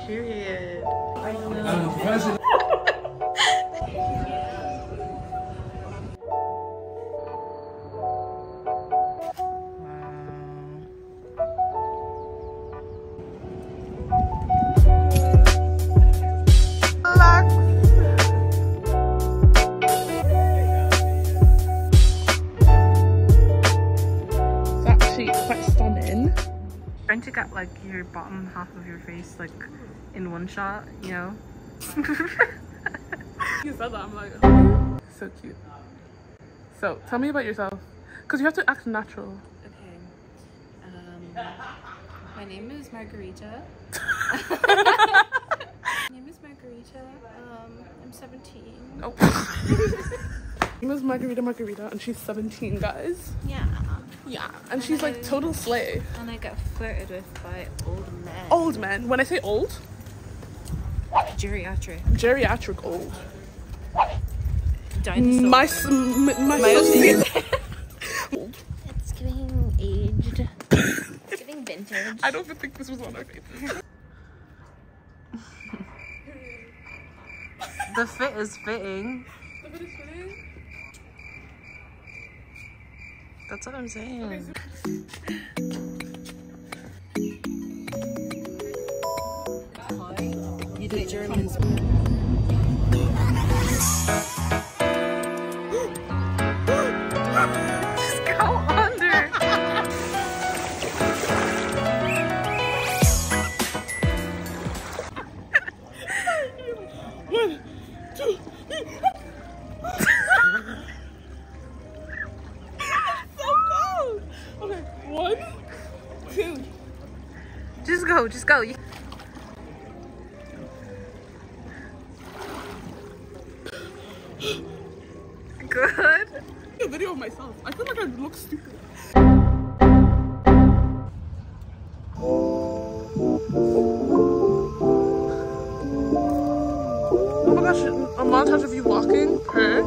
Period. I know. Trying to get like your bottom half of your face like in one shot, you know. You said that, I'm like, so cute. So tell me about yourself, because you have to act natural. Okay. My name is Margarita. My name is Margarita. I'm 17. Oh. Her name is Margarita, and she's 17, guys. Yeah. Yeah, and she's like total slay. And I get flirted with by old men. Old men. When I say old, geriatric. Geriatric old. Dinosaur. My It's getting aged. It's getting vintage. I don't even think this was on our face. The fit is fitting. The fit is fitting? That's what I'm saying. Okay, you do Germans. Just go under. One, two, so cold. Okay, 1, 2. Just go, just go. Good. A video of myself. I feel like I look stupid. Oh my gosh, a montage of you walking. Her.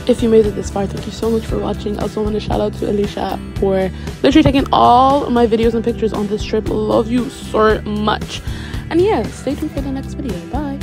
If you made it this far, thank you so much for watching. I also want to shout out to Alicia for literally taking all my videos and pictures on this trip. Love you so much. And yeah, stay tuned for the next video. Bye.